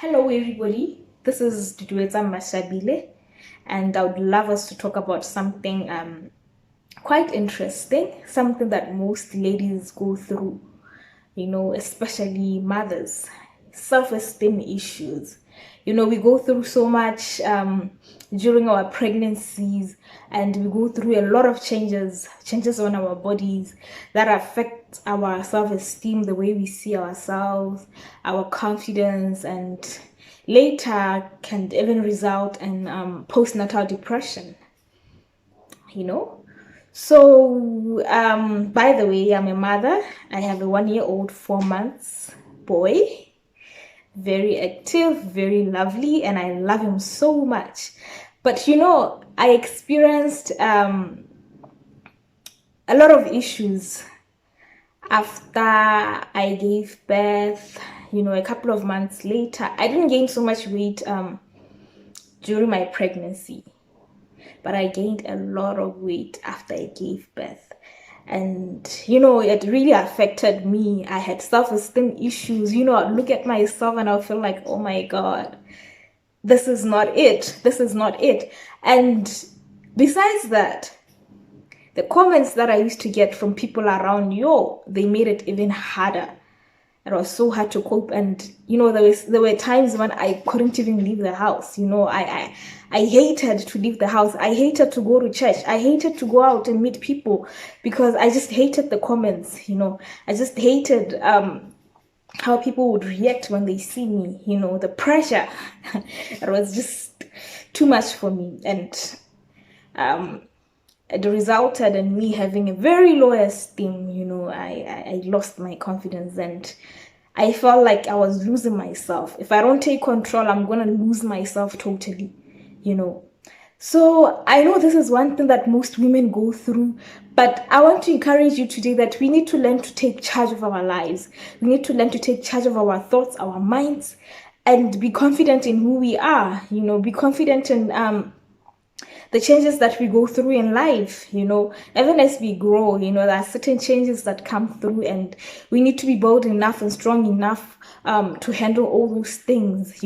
Hello, everybody. This is Dudueta Mashabile, and I would love us to talk about something quite interesting, something that most ladies go through, especially mothers, self-esteem issues. We go through so much during our pregnancies, and we go through a lot of changes on our bodies that affect our self-esteem, the way we see ourselves, our confidence, and later can even result in postnatal depression you know by the way, I'm a mother. I have a 1 year old 4 months boy, very active, very lovely, and I love him so much. But I experienced a lot of issues after I gave birth. A couple of months later, I didn't gain so much weight during my pregnancy, but I gained a lot of weight after I gave birth. And it really affected me. I had self-esteem issues. I'd look at myself and I'll feel like, oh my God, this is not it. This is not it. And besides that, the comments that I used to get from people around, they made it even harder. It was so hard to cope. And there were times when I couldn't even leave the house. I hated to leave the house. I hated to go to church. I hated to go out and meet people because I just hated the comments. I just hated how people would react when they see me. The pressure. It was just too much for me. And it resulted in me having a very low esteem. I lost my confidence and I felt like I was losing myself. If I don't take control, I'm going to lose myself totally, So I know this is one thing that most women go through, but I want to encourage you today that we need to learn to take charge of our lives. We need to learn to take charge of our thoughts, our minds, and be confident in who we are, be confident in the changes that we go through in life. Even as we grow, there are certain changes that come through, and we need to be bold enough and strong enough to handle all those things,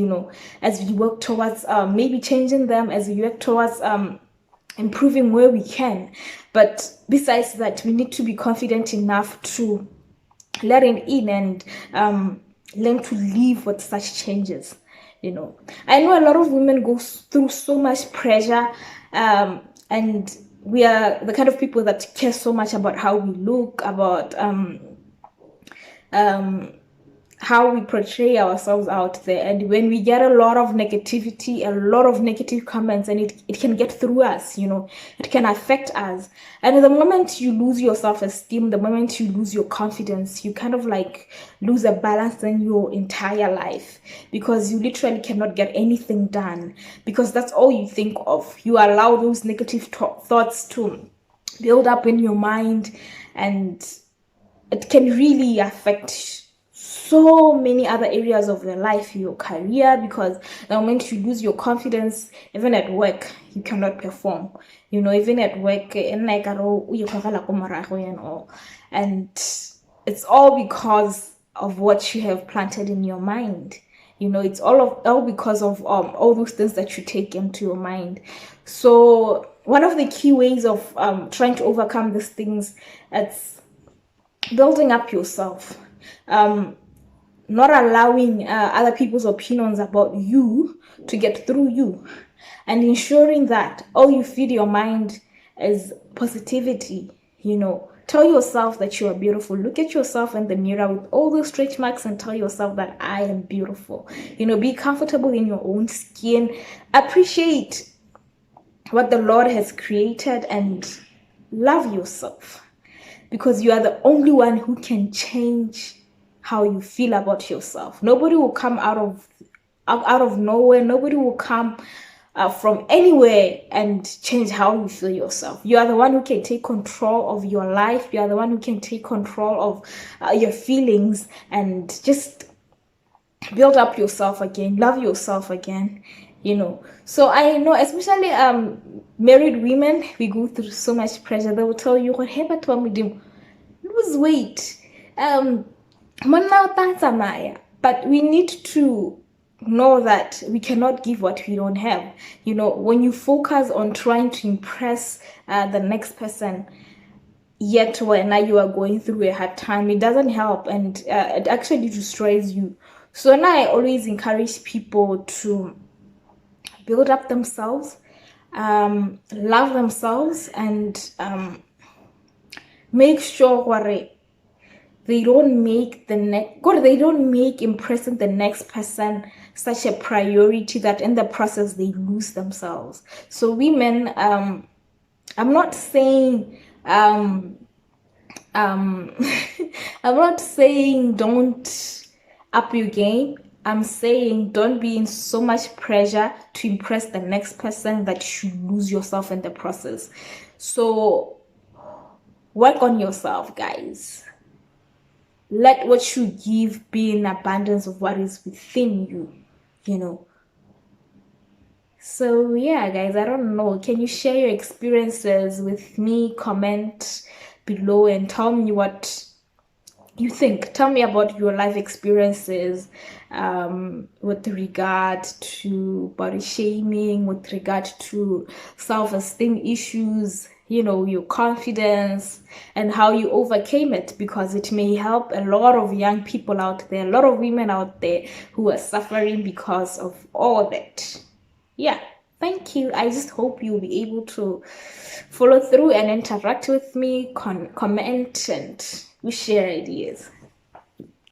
as we work towards maybe changing them, as we work towards improving where we can. But besides that, we need to be confident enough to let it in and learn to live with such changes. I know a lot of women go through so much pressure, and we are the kind of people that care so much about how we look, about how we portray ourselves out there. And when we get a lot of negativity, a lot of negative comments, and it can get through us, it can affect us. And the moment you lose your self-esteem, the moment you lose your confidence, you kind of like lose a balance in your entire life, because you literally cannot get anything done, because that's all you think of. You allow those negative thoughts to build up in your mind, and it can really affect so many other areas of your life, your career, because the moment you lose your confidence, even at work, you cannot perform. Even at work, and all. And it's all because of what you have planted in your mind. It's all because of all those things that you take into your mind. So one of the key ways of trying to overcome these things, it's building up yourself. Not allowing other people's opinions about you to get through you, and ensuring that all you feed your mind is positivity. Tell yourself that you are beautiful. Look at yourself in the mirror with all those stretch marks and tell yourself that I am beautiful. Be comfortable in your own skin. Appreciate what the Lord has created and love yourself, because you are the only one who can change how you feel about yourself. Nobody will come out of nowhere. Nobody will come from anywhere and change how you feel yourself. You are the one who can take control of your life. You are the one who can take control of your feelings and just build up yourself again, love yourself again. So I know, especially married women, we go through so much pressure. They will tell you, what happened to me? Lose weight. But we need to know that we cannot give what we don't have. When you focus on trying to impress the next person, yet when you are going through a hard time, it doesn't help, and it actually destroys you. So now I always encourage people to build up themselves, love themselves, and make sure they don't make they don't make impressing the next person such a priority that in the process they lose themselves. So women, I'm not saying I'm not saying don't up your game. I'm saying don't be in so much pressure to impress the next person that you lose yourself in the process. So work on yourself, guys. Let what you give be in abundance of what is within you. So yeah, guys, I don't know. Can you share your experiences with me? Comment below and tell me what you think. Tell me about your life experiences with regard to body shaming, with regard to self-esteem issues, your confidence, and how you overcame it, because it may help a lot of young people out there, a lot of women out there who are suffering because of all that. Yeah, thank you. I just hope you'll be able to follow through and interact with me, comment, and we share ideas.